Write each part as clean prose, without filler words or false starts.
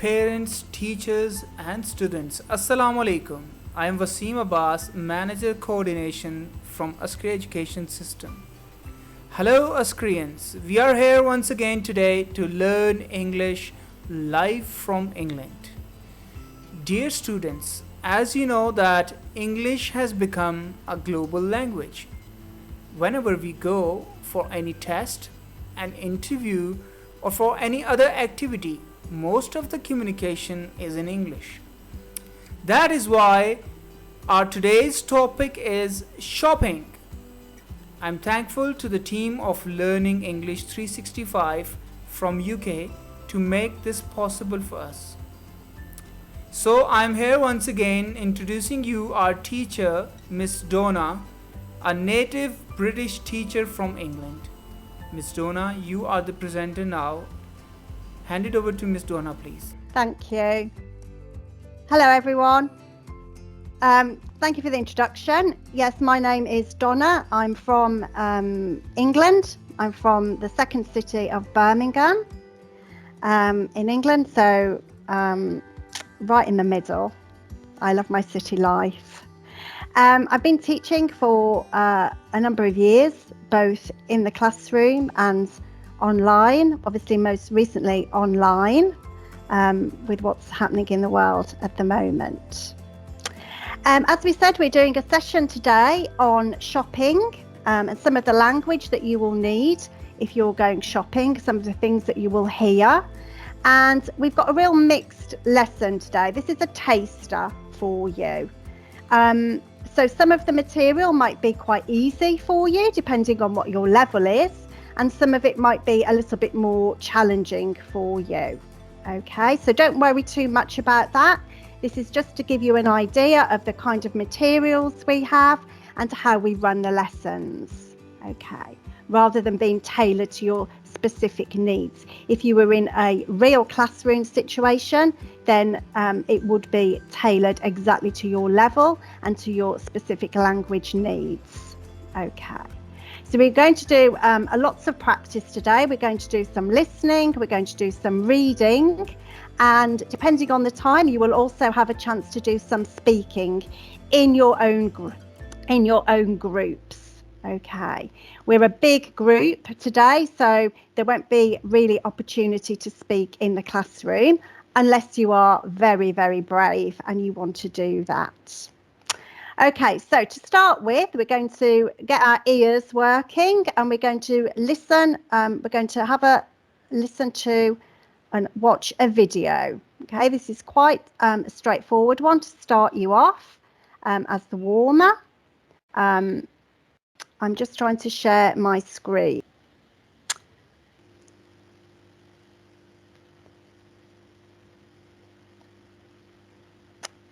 parents, teachers, and students. Assalamu alaikum. I am Wasim Abbas, Manager Coordination from Askaria Education System. Hello, Askarians. We are here once again today to learn English live from England. Dear students, as you know that English has become a global language. Whenever we go for any test, an interview, or for any other activity, most of the communication is in English. That is why our today's topic is shopping. I'm thankful to the team of Learning English 365 from UK to make this possible for us. So I'm here once again introducing you our teacher, Miss Donna, a native British teacher from England. Miss Donna, you are the presenter now. Hand it over to Miss Donna, please. Thank you. Hello, everyone. Thank you for the introduction. Yes, my name is Donna. I'm from England. I'm from the second city of Birmingham in England, so right in the middle. I love my city life. I've been teaching for a number of years, both in the classroom and online, obviously most recently online, with what's happening in the world at the moment. As we said, we're doing a session today on shopping and some of the language that you will need if you're going shopping, some of the things that you will hear. And we've got a real mixed lesson today. This is a taster for you. So some of the material might be quite easy for you, depending on what your level is. And some of it might be a little bit more challenging for you. Okay, so don't worry too much about that. This is just to give you an idea of the kind of materials we have and how we run the lessons. Okay, rather than being tailored to your specific needs. If you were in a real classroom situation, then it would be tailored exactly to your level and to your specific language needs. Okay. So we're going to do lots of practice today. We're going to do some listening, we're going to do some reading, and depending on the time, you will also have a chance to do some speaking in your own groups. Okay, we're a big group today, so there won't be really opportunity to speak in the classroom unless you are very, very brave and you want to do that. Okay, so to start with, we're going to get our ears working and we're going to listen. We're going to have a listen to and watch a video. Okay, this is quite a straightforward one to start you off as the warmer. I'm just trying to share my screen.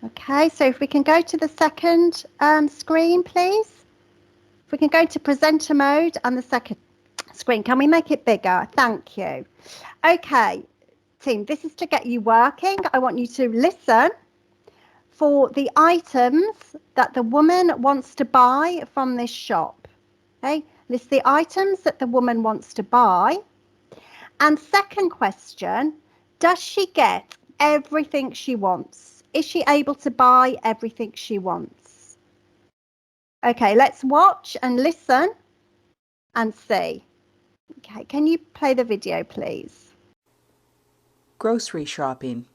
Okay, so if we can go to the second screen, please. If we can go to presenter mode and the second screen, can we make it bigger? Thank you. Okay, team, this is to get you working. I want you to listen for the items that the woman wants to buy from this shop. Okay, list the items that the woman wants to buy. And second question, does she get everything she wants? Is she able to buy everything she wants? Okay, let's watch and listen and see. Okay, can you play the video, please? Grocery shopping.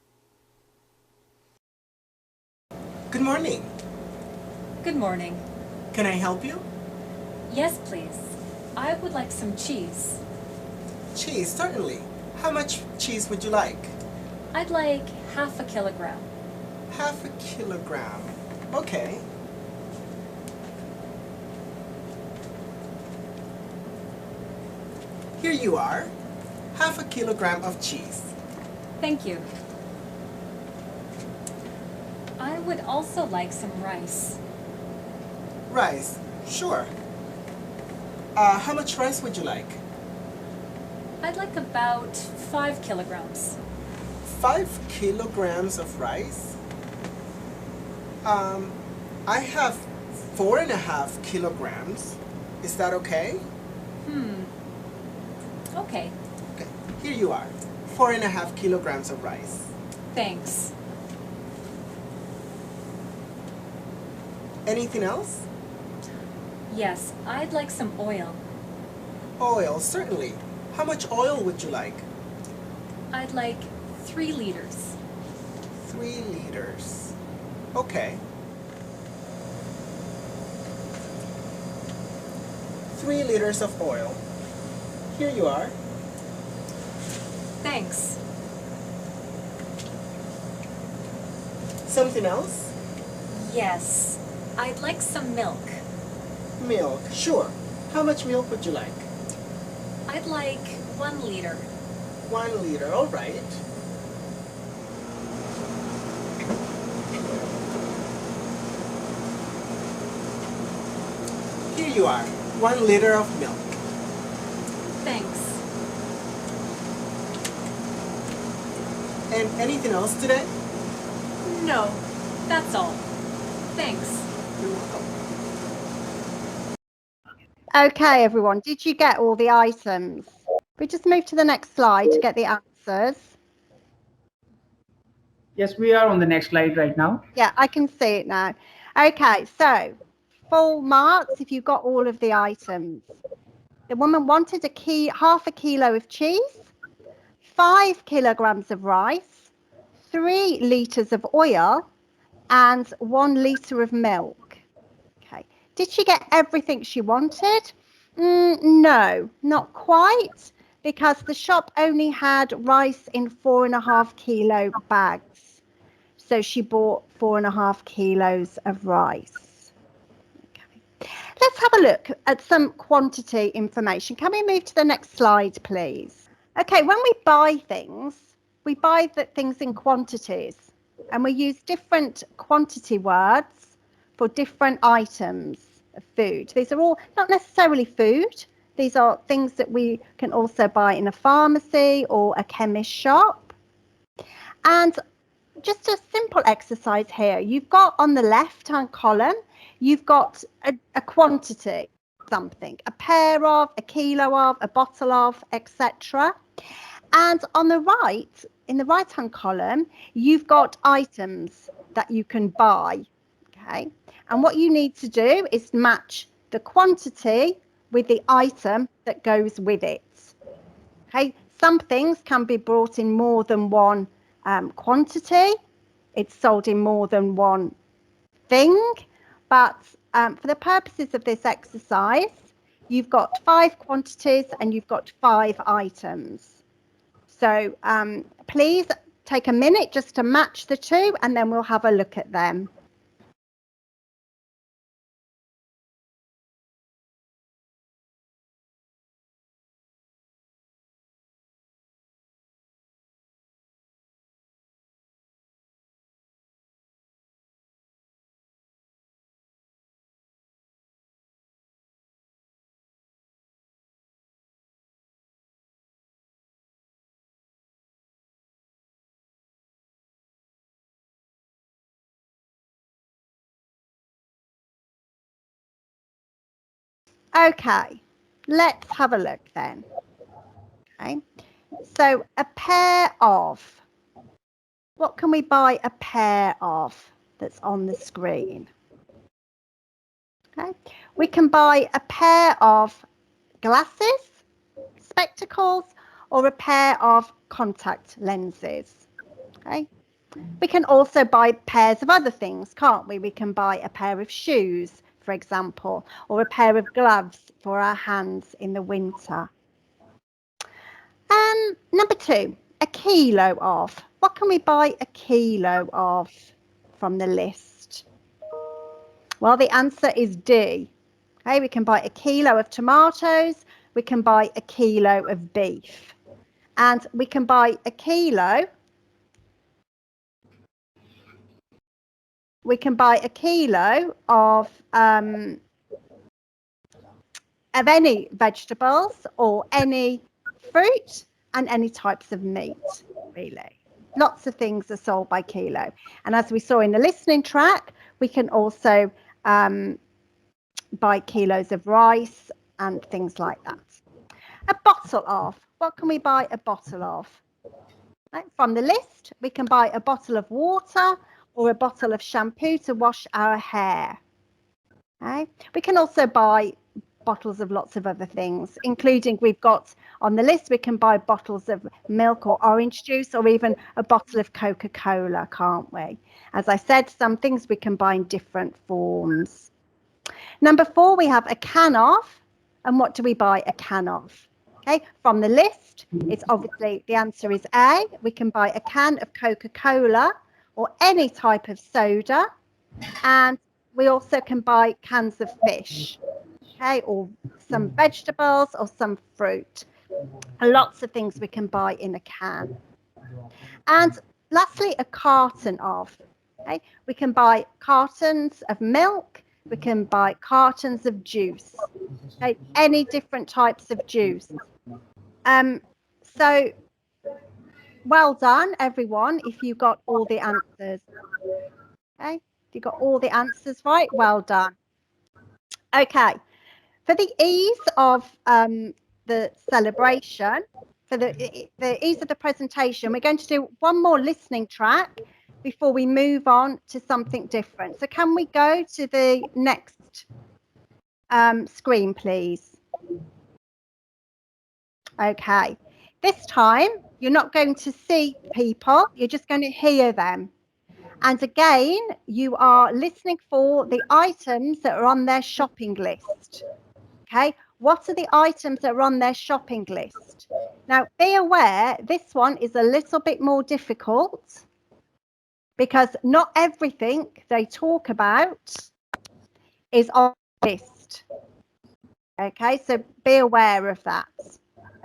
Good morning. Good morning. Can I help you? Yes, please. I would like some cheese. Cheese, certainly. How much cheese would you like? I'd like half a kilogram. Half a kilogram. Okay. Here you are. Half a kilogram of cheese. Thank you. I would also like some rice. Rice, sure. How much rice would you like? I'd like about 5 kilograms. 5 kilograms of rice? I have 4.5 kilograms. Is that okay? Okay. Okay, here you are. 4.5 kilograms of rice. Thanks. Anything else? Yes, I'd like some oil. Oil, certainly. How much oil would you like? I'd like 3 liters. 3 liters. Okay. 3 liters of oil. Here you are. Thanks. Something else? Yes, I'd like some milk. Milk, sure. How much milk would you like? I'd like 1 liter. 1 liter, all right. Here you are, 1 liter of milk. Thanks. And anything else today? No, that's all. Thanks. You're welcome. Okay, everyone, did you get all the items? We just move to the next slide to get the answers. Yes, we are on the next slide right now. Yeah, I can see it now. Okay, so full marks if you got all of the items. The woman wanted half a kilo of cheese, 5 kilograms of rice, 3 liters of oil, and 1 liter of milk. Okay. Did she get everything she wanted? No, not quite, because the shop only had rice in 4.5 kilo bags. So she bought 4.5 kilos of rice. Okay. Let's have a look at some quantity information. Can we move to the next slide, please? Okay, when we buy things things in quantities, and we use different quantity words for different items of food. These are all not necessarily food. These are things that we can also buy in a pharmacy or a chemist shop. And just a simple exercise here. You've got on the left-hand column, you've got a quantity, something, a pair of, a kilo of, a bottle of, etc. And on the right, in the right-hand column, you've got items that you can buy, okay? And what you need to do is match the quantity with the item that goes with it, okay? Some things can be brought in more than one quantity. It's sold in more than one thing, but for the purposes of this exercise, you've got 5 quantities and you've got 5 items. So please take a minute just to match the two, and then we'll have a look at them. Okay, let's have a look then. Okay, so a pair of, what can we buy a pair of that's on the screen? Okay, we can buy a pair of glasses, spectacles, or a pair of contact lenses. Okay, we can also buy pairs of other things, can't we? We can buy a pair of shoes, for example, or a pair of gloves for our hands in the winter. Number 2, a kilo of. What can we buy a kilo of from the list? Well, the answer is D. Okay, we can buy a kilo of tomatoes, we can buy a kilo of beef, and we can buy a kilo of any vegetables or any fruit and any types of meat, really. Lots of things are sold by kilo. And as we saw in the listening track, we can also buy kilos of rice and things like that. A bottle of. What can we buy a bottle of? Right? From the list, we can buy a bottle of water or a bottle of shampoo to wash our hair. Okay? We can also buy bottles of lots of other things, including we've got on the list, we can buy bottles of milk or orange juice or even a bottle of Coca-Cola, can't we? As I said, some things we can buy in different forms. Number 4, we have a can of. And what do we buy a can of? Okay, from the list, it's obviously the answer is A. We can buy a can of Coca-Cola or any type of soda. And we also can buy cans of fish, okay, or some vegetables or some fruit. Lots of things we can buy in a can. And lastly, a carton of. Okay, we can buy cartons of milk. We can buy cartons of juice. Okay, any different types of juice. So well done, everyone, if you got all the answers. Okay, if you got all the answers right, well done. Okay, for the ease of the celebration, for the ease of the presentation, we're going to do one more listening track before we move on to something different. So can we go to the next screen, please? Okay, this time you're not going to see people, you're just going to hear them. And again, you are listening for the items that are on their shopping list. Okay, what are the items that are on their shopping list? Now, be aware, this one is a little bit more difficult because not everything they talk about is on the list. Okay, so be aware of that.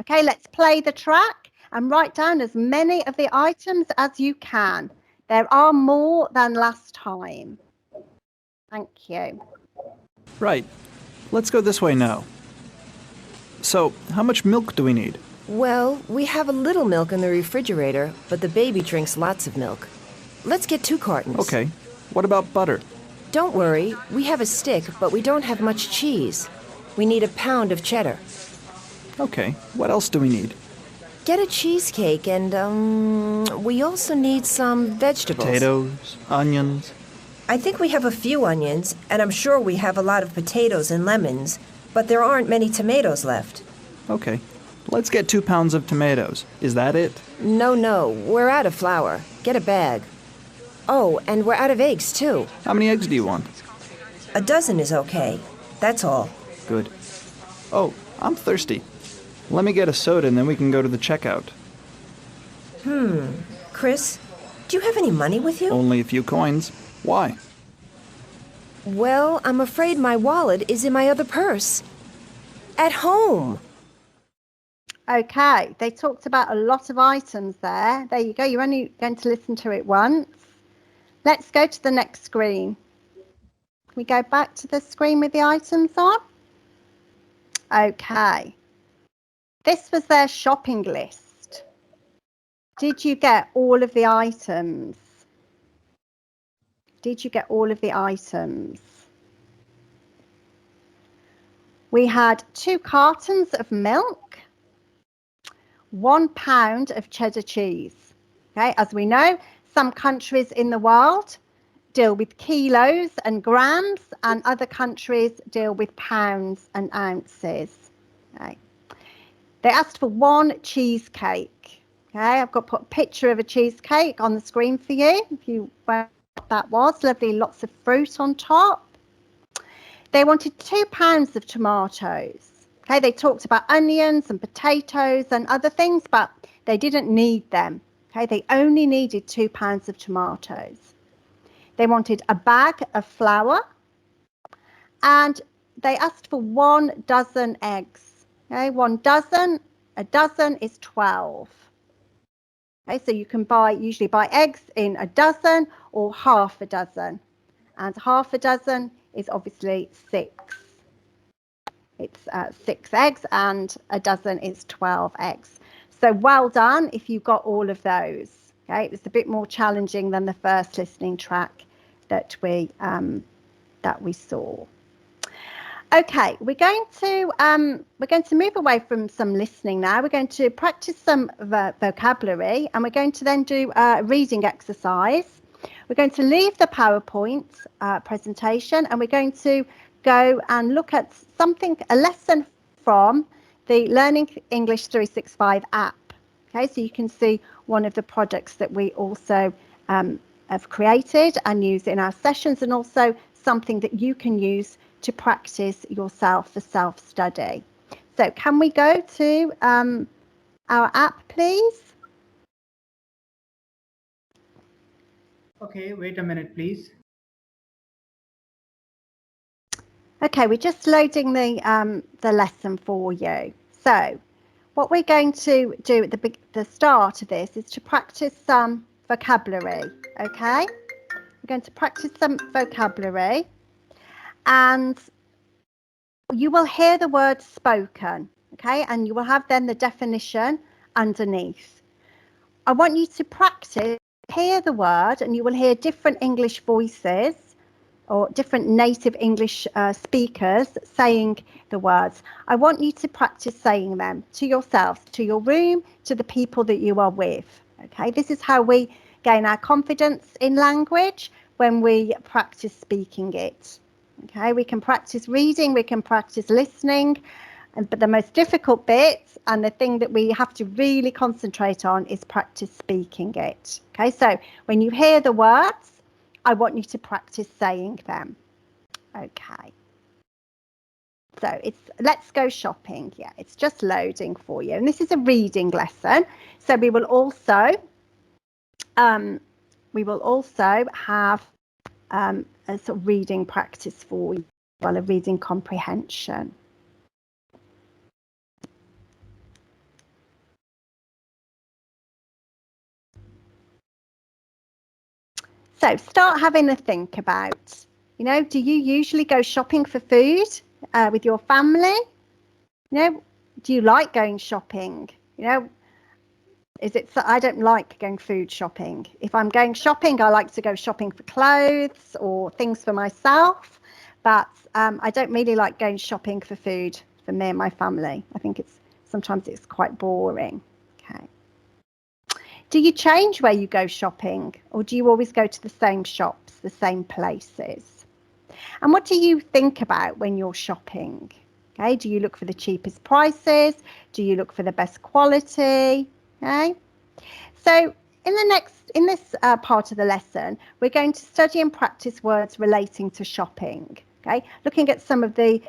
Okay, let's play the track and write down as many of the items as you can. There are more than last time. Thank you. Right. Let's go this way now. So, how much milk do we need? Well, we have a little milk in the refrigerator, but the baby drinks lots of milk. Let's get 2 cartons. Okay. What about butter? Don't worry, we have a stick, but we don't have much cheese. We need a pound of cheddar. Okay. What else do we need? Get a cheesecake and, we also need some vegetables. Potatoes, onions. I think we have a few onions, and I'm sure we have a lot of potatoes and lemons, but there aren't many tomatoes left. Okay. Let's get 2 pounds of tomatoes. Is that it? No, we're out of flour. Get a bag. Oh, and we're out of eggs, too. How many eggs do you want? A dozen is okay. That's all. Good. Oh, I'm thirsty. Let me get a soda and then we can go to the checkout. Chris, do you have any money with you? Only a few coins. Why? Well, I'm afraid my wallet is in my other purse. At home. Okay, they talked about a lot of items there. There you go. You're only going to listen to it once. Let's go to the next screen. Can we go back to the screen with the items on? Okay. This was their shopping list. Did you get all of the items? Did you get all of the items? We had 2 cartons of milk, 1 pound of cheddar cheese. Okay, as we know, some countries in the world deal with kilos and grams, and other countries deal with pounds and ounces. Okay. They asked for 1 cheesecake. Okay, I've got to put a picture of a cheesecake on the screen for you. If you where that was, lovely, lots of fruit on top. They wanted 2 pounds of tomatoes. Okay, they talked about onions and potatoes and other things, but they didn't need them. Okay, they only needed 2 pounds of tomatoes. They wanted a bag of flour, and they asked for 1 dozen eggs. Okay, 1 dozen, a dozen is 12. Okay, so you can usually buy eggs in a dozen or half a dozen. And half a dozen is obviously 6. It's 6 eggs, and a dozen is 12 eggs. So well done if you got all of those. Okay, it was a bit more challenging than the first listening track that we saw. Okay, we're going to move away from some listening now. We're going to practice some vocabulary, and we're going to then do a reading exercise. We're going to leave the PowerPoint presentation, and we're going to go and look at a lesson from the Learning English 365 app. Okay, so you can see one of the projects that we also have created and use in our sessions, and also something that you can use to practice yourself for self-study. So can we go to our app, please? Okay, wait a minute, please. Okay, we're just loading the lesson for you. So what we're going to do at the start of this is to practice some vocabulary, okay? We're going to practice some vocabulary, and you will hear the words spoken, okay? And you will have then the definition underneath. I want you to practice, hear the word, and you will hear different English voices or different native English speakers saying the words. I want you to practice saying them to yourself, to your room, to the people that you are with. Okay, this is how we gain our confidence in language, when we practice speaking it. Okay, we can practice reading, we can practice listening, but the most difficult bit and the thing that we have to really concentrate on is practice speaking it. Okay, so when you hear the words, I want you to practice saying them. Okay. So it's let's go shopping. Yeah, it's just loading for you. And this is a reading lesson. So we will also have a sort of reading practice for you, well, a reading comprehension. So start having a think about, do you usually go shopping for food with your family? Do you like going shopping? I don't like going food shopping. If I'm going shopping, I like to go shopping for clothes or things for myself, but I don't really like going shopping for food for me and my family. I think sometimes it's quite boring. Okay. Do you change where you go shopping, or do you always go to the same shops, the same places? And what do you think about when you're shopping? Okay, do you look for the cheapest prices? Do you look for the best quality? Okay, so in this part of the lesson, we're going to study and practice words relating to shopping. Okay, looking at some of the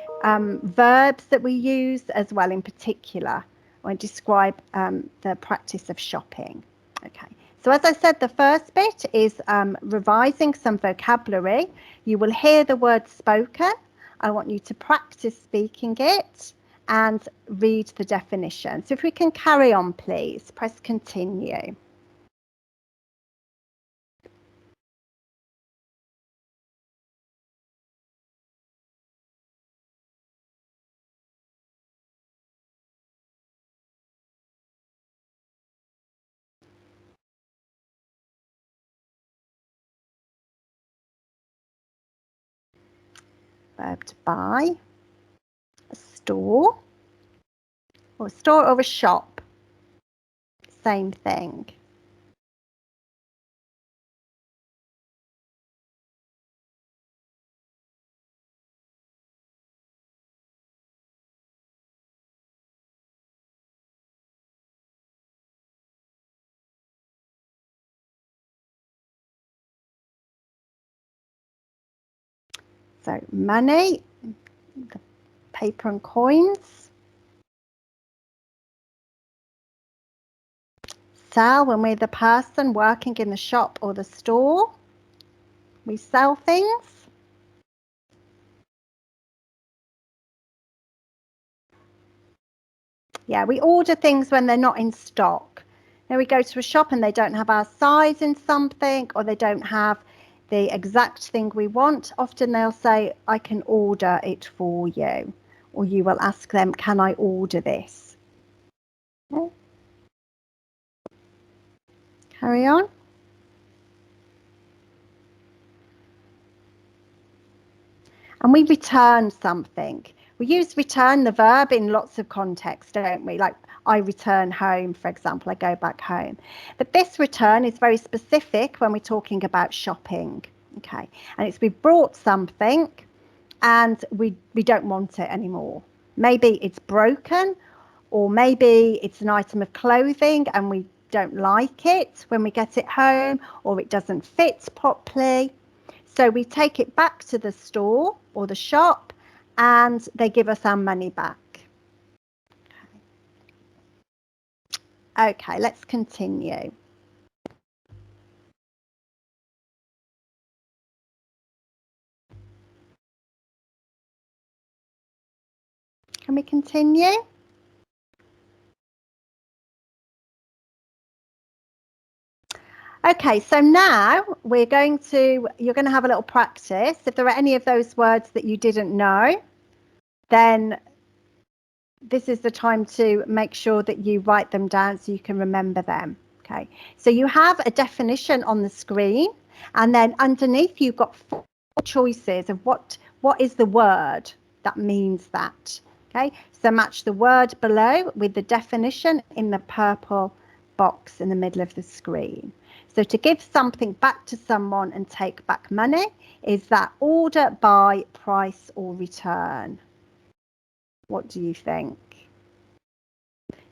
verbs that we use as well, in particular, when describe the practice of shopping. Okay, so as I said, the first bit is revising some vocabulary. You will hear the word spoken. I want you to practice speaking it and read the definition. So if we can carry on, please, press continue. Verb to buy, a store, or a shop, same thing. So money, the paper and coins. Sell, when we're the person working in the shop or the store. We sell things. Yeah, we order things when they're not in stock. Now we go to a shop and they don't have our size in something, or they don't have the exact thing we want. Often they'll say, I can order it for you. Or you will ask them, can I order this? Okay. Carry on. And we return something. We use return, the verb, in lots of contexts, don't we? Like I return home, for example, I go back home. But this return is very specific when we're talking about shopping, okay? And it's we've brought something and we don't want it anymore. Maybe it's broken, or maybe it's an item of clothing and we don't like it when we get it home, or it doesn't fit properly. So we take it back to the store or the shop and they give us our money back. Okay, let's continue. Can we continue? Okay, so now you're going to have a little practice. If there are any of those words that you didn't know, then this is the time to make sure that you write them down so you can remember them. Okay, so you have a definition on the screen, and then underneath you've got 4 choices of what is the word that means that. Okay, so match the word below with the definition in the purple box in the middle of the screen. So to give something back to someone and take back money is that order, buy, price, or return. What do you think?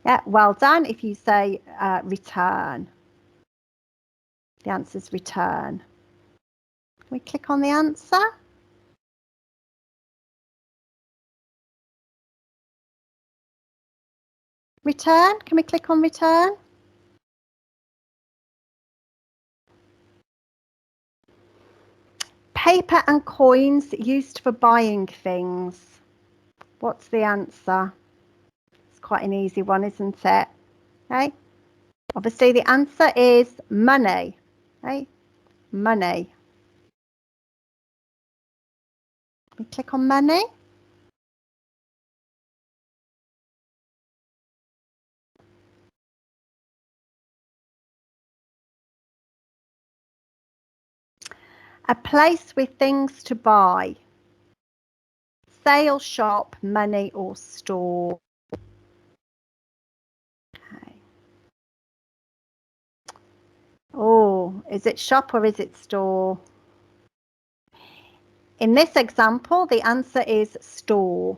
Yeah, well done if you say return. The answer is return. Can we click on the answer? Return, can we click on return? Paper and coins used for buying things. What's the answer? It's quite an easy one, isn't it? Okay. Obviously the answer is money. Okay. Money. We click on money. A place with things to buy. Sale, shop, money, or store. Okay. Oh, is it shop or is it store? In this example, the answer is store.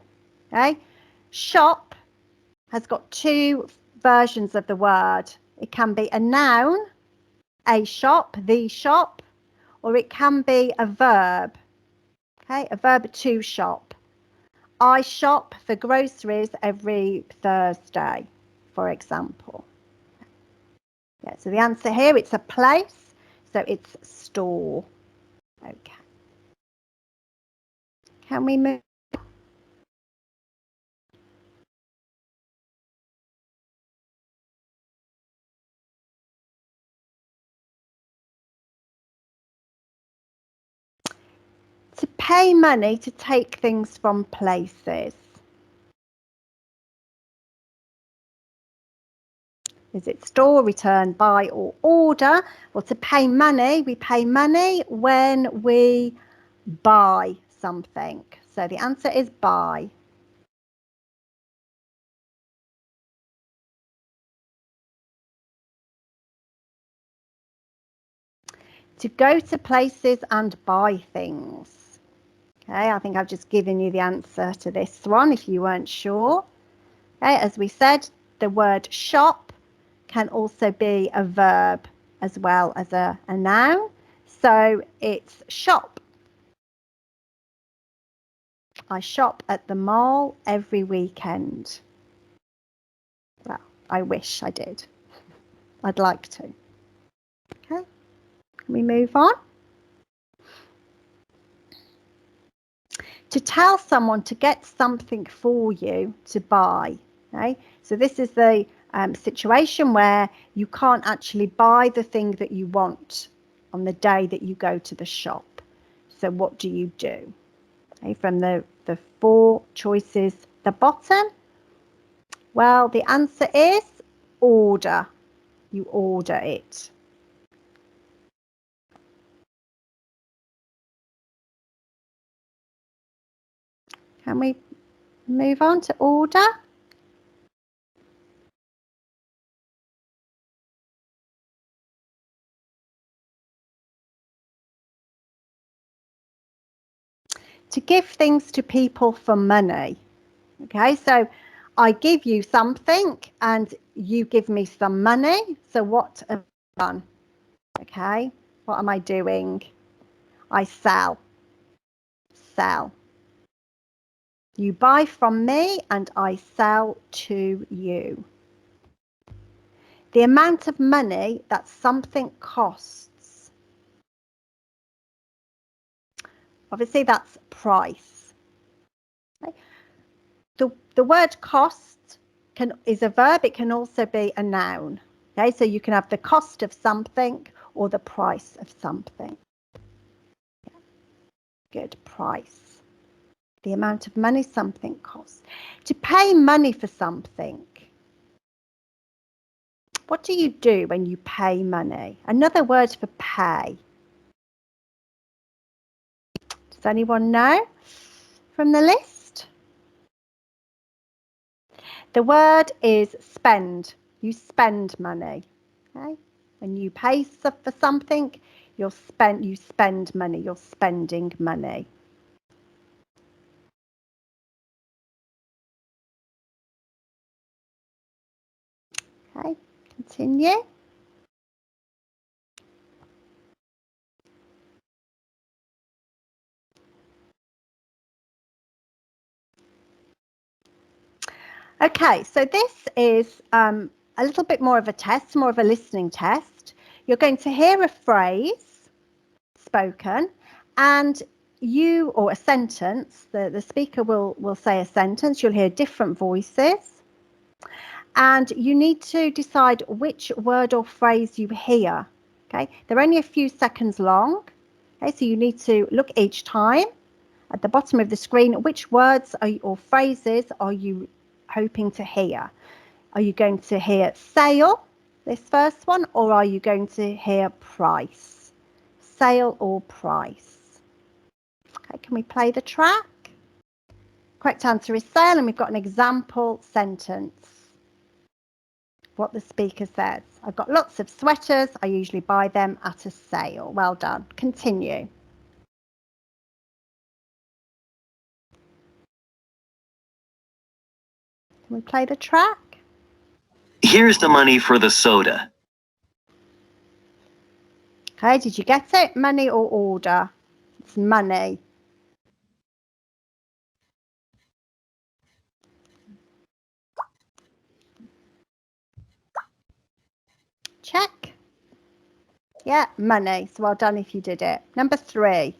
Okay. Shop has got 2 versions of the word. It can be a noun, a shop, the shop, or it can be a verb. Okay, a verb to shop. I shop for groceries every Thursday, for example. Yeah, so the answer here, it's a place, so it's store. Okay. Can we move? To pay money to take things from places. Is it store, return, buy, or order? Well, to pay money, we pay money when we buy something. So the answer is buy. To go to places and buy things. Okay, I think I've just given you the answer to this one if you weren't sure. Okay, as we said, the word shop can also be a verb as well as a noun. So it's shop. I shop at the mall every weekend. Well, I wish I did. I'd like to. Okay, can we move on? To tell someone to get something for you to buy. Okay, so this is the situation where you can't actually buy the thing that you want on the day that you go to the shop. So what do you do? Okay, from the 4 choices at the bottom, well, the answer is order. You order it. Can we Move on to order. To give things to people for money. Okay, so I give you something and you give me some money. So what have I done? Okay, what am I doing? I sell. Sell. You buy from me and I sell to you. The amount of money that something costs. Obviously, that's price. Okay. The word cost is a verb. It can also be a noun. Okay, so you can have the cost of something or the price of something. Yeah. Good, price. The amount of money something costs. To pay money for something. What do you do when you pay money? Another word for pay. Does anyone know from the list? The word is spend. You spend money. Okay? When you pay for something, you spend money. You're spending money. Okay, continue. Okay, so this is a little bit more of a test, more of a listening test. You're going to hear a phrase spoken and you, or a sentence, the speaker will say a sentence. You'll hear different voices and you need to decide which word or phrase you hear. Okay, they're only a few seconds long. Okay, so you need to look each time at the bottom of the screen, which words or phrases are you hoping to hear? Are you going to hear sale, this first one, or are you going to hear price? Sale or price? Okay, can we play the track? Correct answer is sale, and we've got an example sentence. What the speaker says. I've got lots of sweaters. I usually buy them at a sale. Well done. Continue. Can we play the track? Here's the money for the soda. Okay, did you get it? Money or order? It's money. Check. Yeah, money. So well done if you did it. Number 3.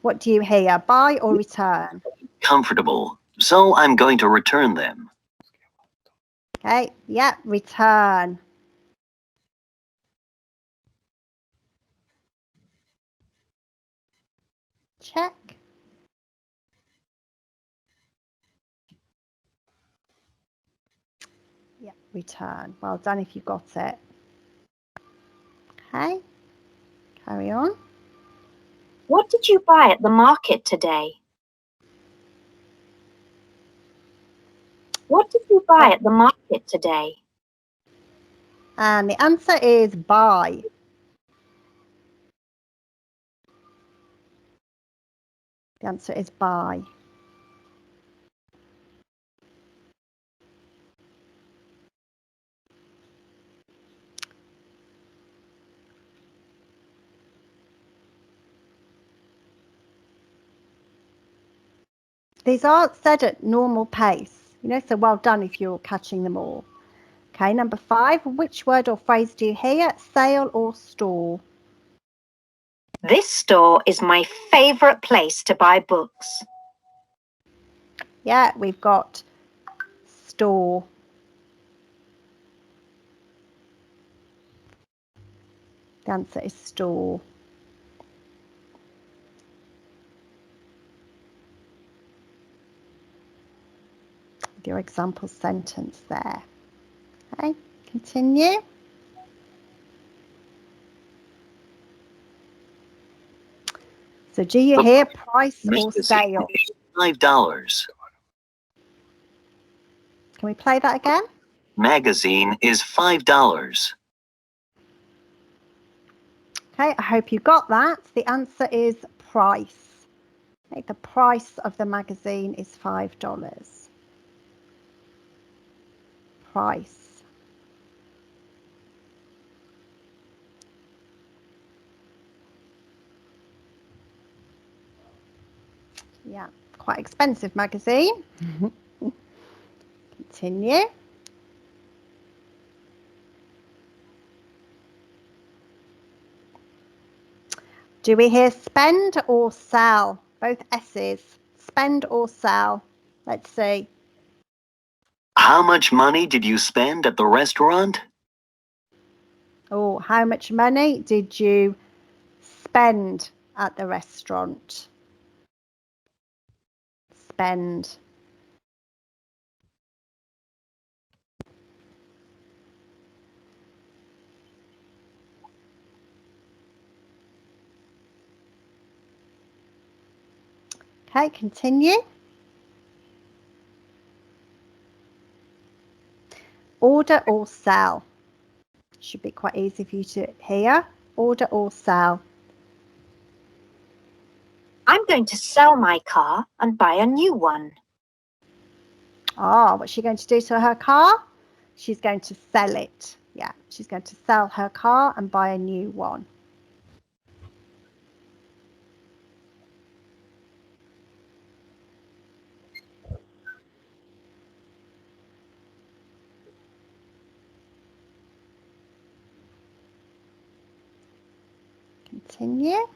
What do you hear? Buy or return? Comfortable, so I'm going to return them. Okay, yeah, return. Check. Yeah, return. Well done if you got it. Okay, carry on. What did you buy at the market today? What did you buy at the market today? And the answer is buy. The answer is buy. These are said at normal pace, so well done if you're catching them all. Okay, number 5, which word or phrase do you hear? Sale or store? This store is my favorite place to buy books. Yeah, we've got store. The answer is store. With your example sentence there. Okay, continue. So do you hear price or sale? $5. Can we play that again? Magazine is $5. Okay, I hope you got that. The answer is price. Okay, the price of the magazine is $5. Price. Yeah, quite expensive magazine. Continue. Do we hear spend or sell? Both S's. Spend or sell? Let's see. How much money did you spend at the restaurant? Oh, how much money did you spend at the restaurant? Spend. Okay, continue. Order or sell? Should be quite easy for you to hear. Order or sell? I'm going to sell my car and buy a new one. Ah, what's she going to do to her car? She's going to sell it. Yeah, she's going to sell her car and buy a new one. Continue.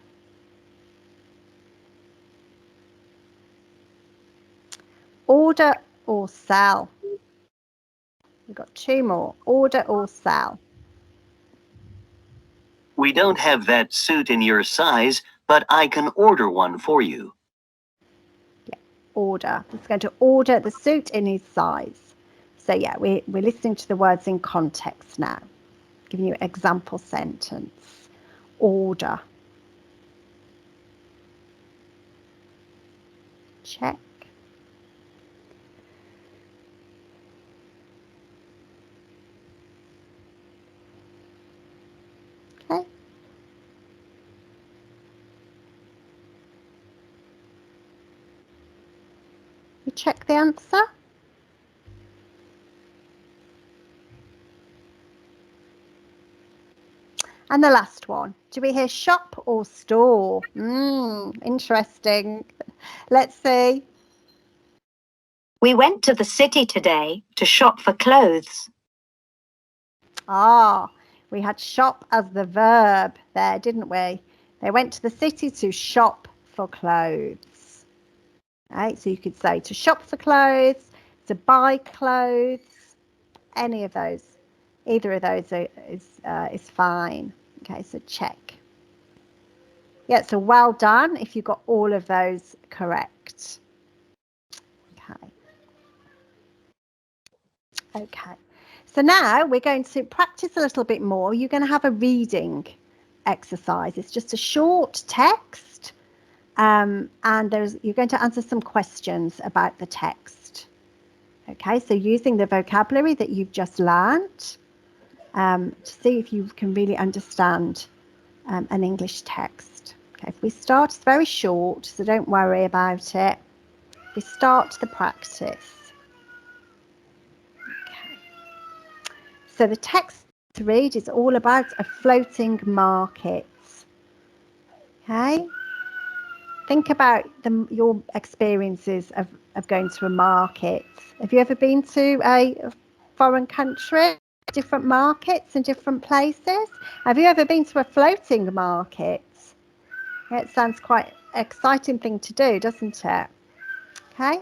Order or sell? We've got two more. Order or sell? We don't have that suit in your size, but I can order one for you. Yeah, order. He's going to order the suit in his size. So yeah, we're listening to the words in context now. Giving you an example sentence. Order. Check. Okay. You check the answer. And the last one. Do we hear shop or store? Interesting. Let's see. We went to the city today to shop for clothes. Ah, we had shop as the verb there, didn't we? They went to the city to shop for clothes. Right, so you could say to shop for clothes, to buy clothes, any of those. Either of those is fine. Okay, so check. Yeah, so well done if you got all of those correct. Okay. Okay. So now we're going to practice a little bit more. You're going to have a reading exercise. It's just a short text, and you're going to answer some questions about the text. Okay, so using the vocabulary that you've just learnt to see if you can really understand an English text. Okay, if we start, it's very short, so don't worry about it. We start the practice. So the text to read is all about a floating market. Okay? Think about your experiences of going to a market. Have you ever been to a foreign country? Different markets in different places? Have you ever been to a floating market? Yeah, it sounds quite an exciting thing to do, doesn't it? Okay.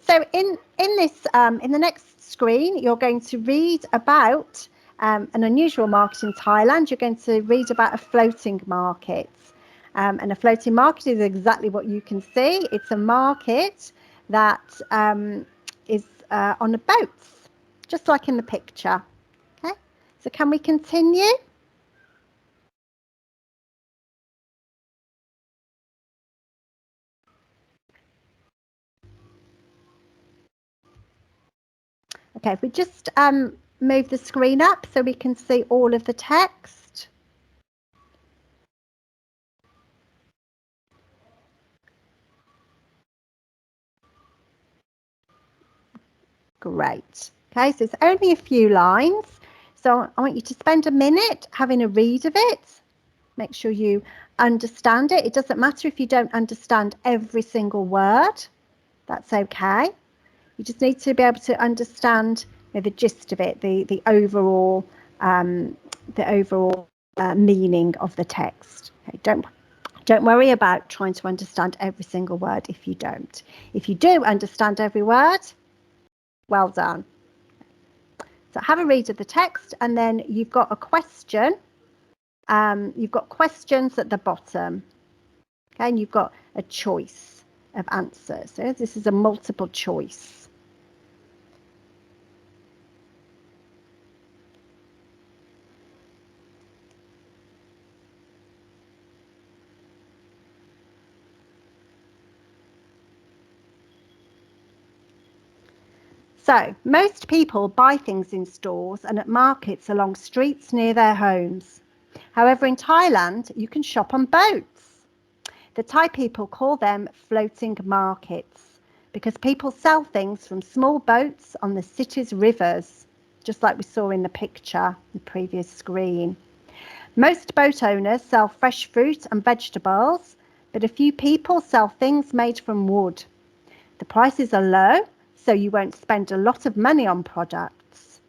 So in the next screen, you're going to read about an unusual market in Thailand. You're going to read about a floating market. And a floating market is exactly what you can see. It's a market that is on the boats, just like in the picture. Okay. So can we continue? Okay, if we just move the screen up so we can see all of the text. Great. Okay, so it's only a few lines. So I want you to spend a minute having a read of it. Make sure you understand it. It doesn't matter if you don't understand every single word. That's okay. You just need to be able to understand the gist of it, the overall meaning of the text. Okay, don't worry about trying to understand every single word if you don't. If you do understand every word, well done. So have a read of the text, and then you've got a question. You've got questions at the bottom. Okay, and you've got a choice of answers. So this is a multiple choice. So most people buy things in stores and at markets along streets near their homes. However, in Thailand, you can shop on boats. The Thai people call them floating markets because people sell things from small boats on the city's rivers, just like we saw in the picture, the previous screen. Most boat owners sell fresh fruit and vegetables, but a few people sell things made from wood. The prices are low, so you won't spend a lot of money on products.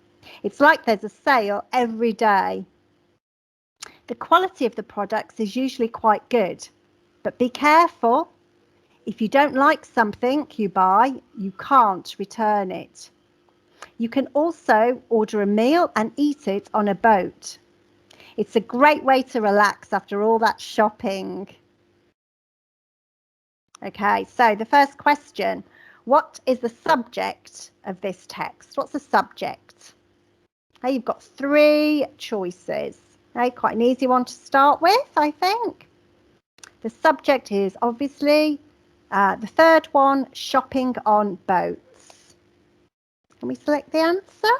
It's like there's a sale every day. The quality of the products is usually quite good, but be careful. If you don't like something you buy, you can't return it. You can also order a meal and eat it on a boat. It's a great way to relax after all that shopping. Okay, so the first question. What is the subject of this text? What's the subject? Okay, you've got 3 choices. Okay, quite an easy one to start with, I think. The subject is obviously the third one, shopping on boats. Can we select the answer?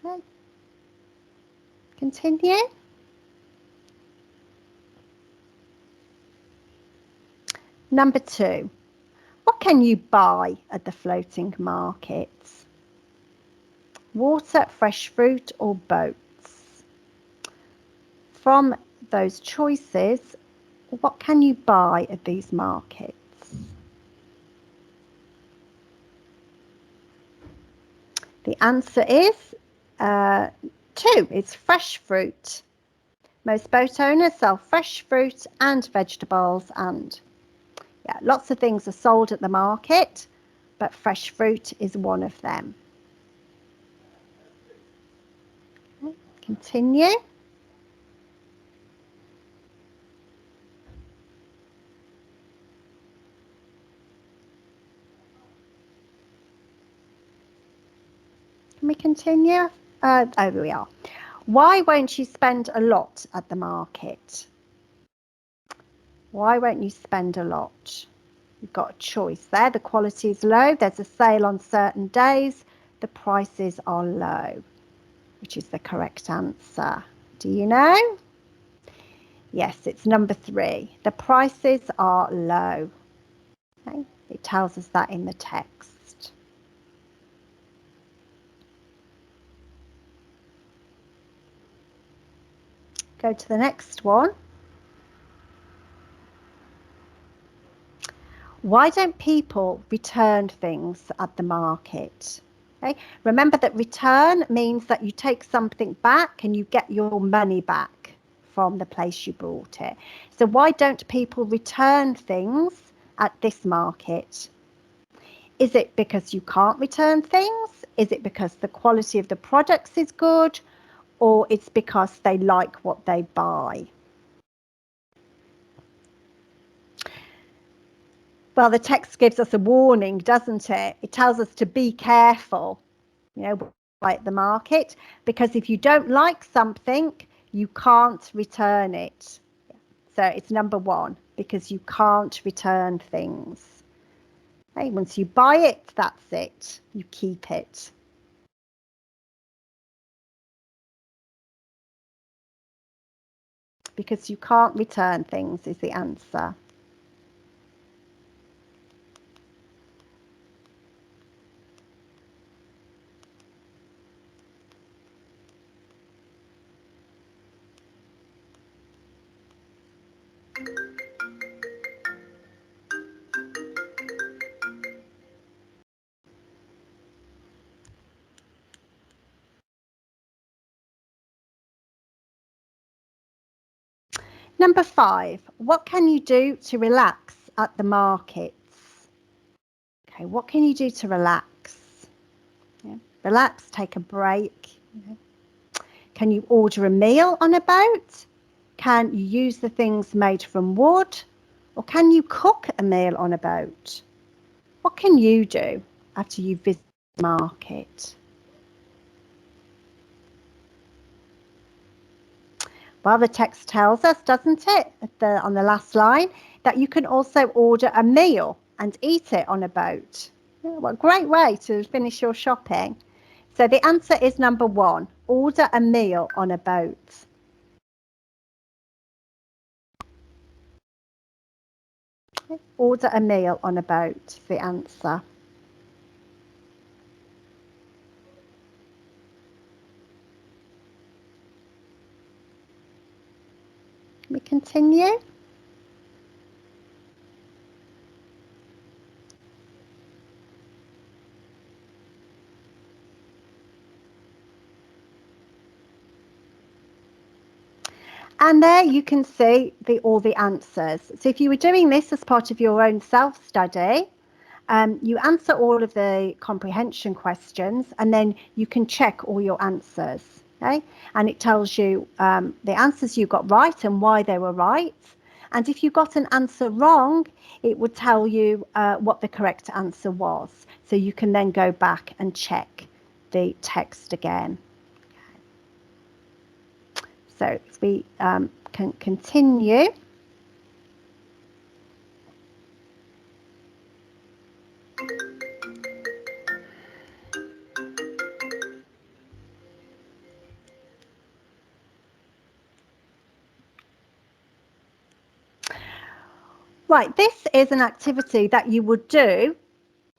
Okay. Continue. Number 2. What can you buy at the floating markets? Water, fresh fruit, or boats? From those choices, what can you buy at these markets? The answer is 2. It's fresh fruit. Most boat owners sell fresh fruit and vegetables, and lots of things are sold at the market, but fresh fruit is one of them. Okay, continue. Can we continue? There we are. Why won't you spend a lot at the market? Why won't you spend a lot? You've got a choice there. The quality is low. There's a sale on certain days. The prices are low, which is the correct answer. Do you know? Yes, it's number 3. The prices are low. Okay? It tells us that in the text. Go to the next one. Why don't people return things at the market? Okay? Remember that return means that you take something back and you get your money back from the place you bought it. So why don't people return things at this market? Is it because you can't return things? Is it because the quality of the products is good? Or it's because they like what they buy? Well, the text gives us a warning, doesn't it? It tells us to be careful, at the market, because if you don't like something, you can't return it. So it's number 1, because you can't return things. Okay, once you buy it, that's it. You keep it. Because you can't return things is the answer. Number 5, what can you do to relax at the markets? Okay, what can you do to relax? Yeah, relax, take a break. Okay. Can you order a meal on a boat? Can you use the things made from wood? Or can you cook a meal on a boat? What can you do after you visit the market? Well, the text tells us, doesn't it, on the last line, that you can also order a meal and eat it on a boat. Yeah, what a great way to finish your shopping. So the answer is number 1, order a meal on a boat. Order a meal on a boat, the answer. We continue. And there you can see all the answers. So if you were doing this as part of your own self-study, you answer all of the comprehension questions, and then you can check all your answers. Okay? And it tells you the answers you got right and why they were right. And if you got an answer wrong, it would tell you what the correct answer was. So you can then go back and check the text again. So if we can continue. Right, this is an activity that you would do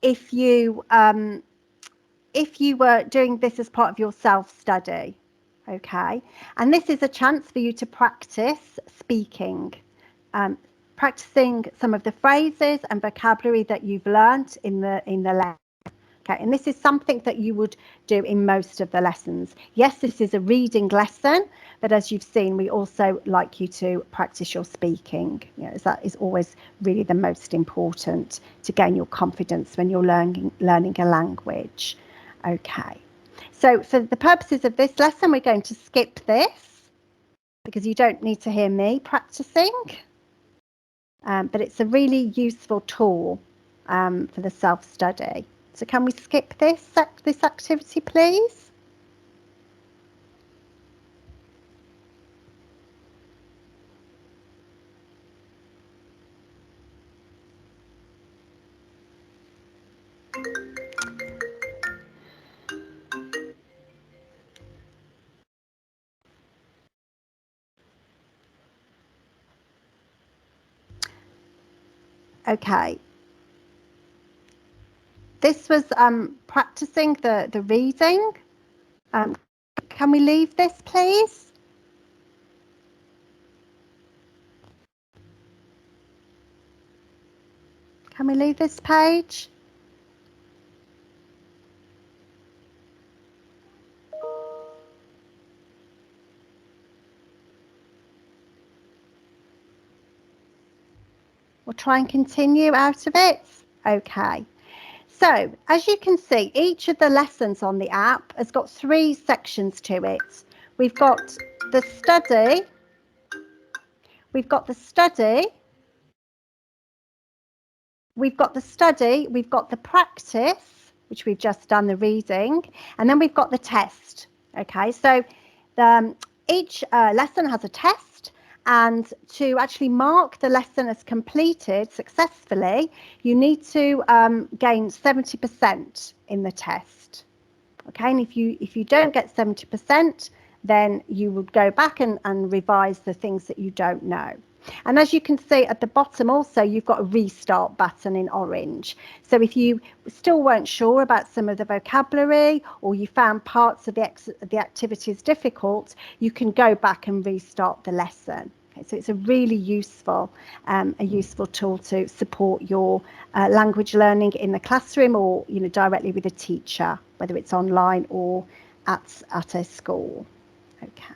if you were doing this as part of your self-study. Okay, and this is a chance for you to practice speaking, practicing some of the phrases and vocabulary that you've learnt in the lesson. Okay, and this is something that you would do in most of the lessons. Yes, this is a reading lesson, but as you've seen, we also like you to practice your speaking. You know, that is always really the most important to gain your confidence when you're learning a language. Okay, so for the purposes of this lesson, we're going to skip this because you don't need to hear me practicing, but it's a really useful tool for the self-study. So can we skip this activity, please? Okay. This was practicing the reading. Can we leave this, please? Can we leave this page? We'll try and continue out of it. Okay. So, as you can see, each of the lessons on the app has got 3 sections to it. We've got the study, we've got the practice, which we've just done the reading, and then we've got the test. Okay, so each lesson has a test, And to actually mark the lesson as completed successfully, you need to gain 70% in the test. Okay, and if you don't get 70%, then you would go back and revise the things that you don't know. And as you can see at the bottom also, you've got a restart button in orange. So if you still weren't sure about some of the vocabulary, or you found parts of the activities difficult, you can go back and restart the lesson. Okay, so it's a really useful tool to support your language learning in the classroom, or directly with a teacher, whether it's online or at a school. Okay.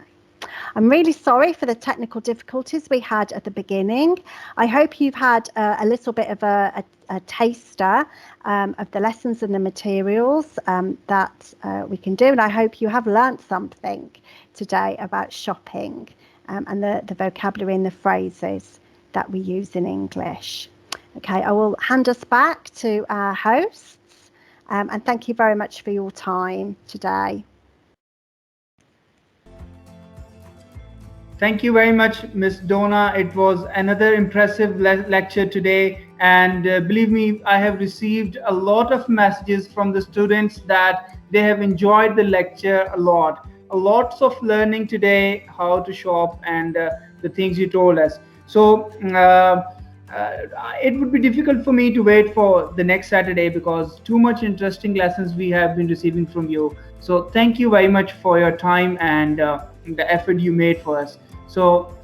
I'm really sorry for the technical difficulties we had at the beginning. I hope you've had a little bit of a taster of the lessons and the materials that we can do, and I hope you have learnt something today about shopping and the vocabulary and the phrases that we use in English. Okay, I will hand us back to our hosts, and thank you very much for your time today. Thank you very much, Miss Donna. It was another impressive lecture today, and believe me, I have received a lot of messages from the students that they have enjoyed the lecture a lot. Lots of learning today, how to shop and the things you told us. So it would be difficult for me to wait for the next Saturday, because too much interesting lessons we have been receiving from you. So thank you very much for your time and the effort you made for us. So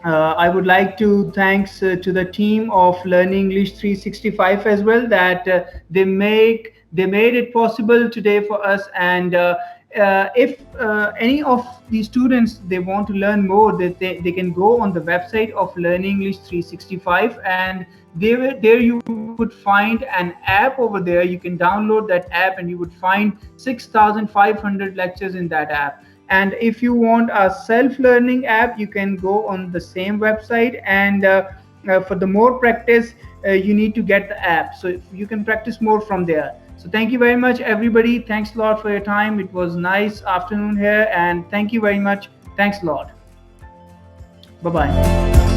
I would like to thanks to the team of Learning English 365 as well, that they made it possible today for us. And if any of the students, they want to learn more, they can go on the website of Learning English 365, and there you would find an app over there. You can download that app and you would find 6,500 lectures in that app. And if you want a self-learning app, you can go on the same website, and for the more practice, you need to get the app, so you can practice more from there. So thank you very much, everybody. Thanks a lot for your time. It was nice afternoon here, and thank you very much. Thanks a lot. Bye-bye.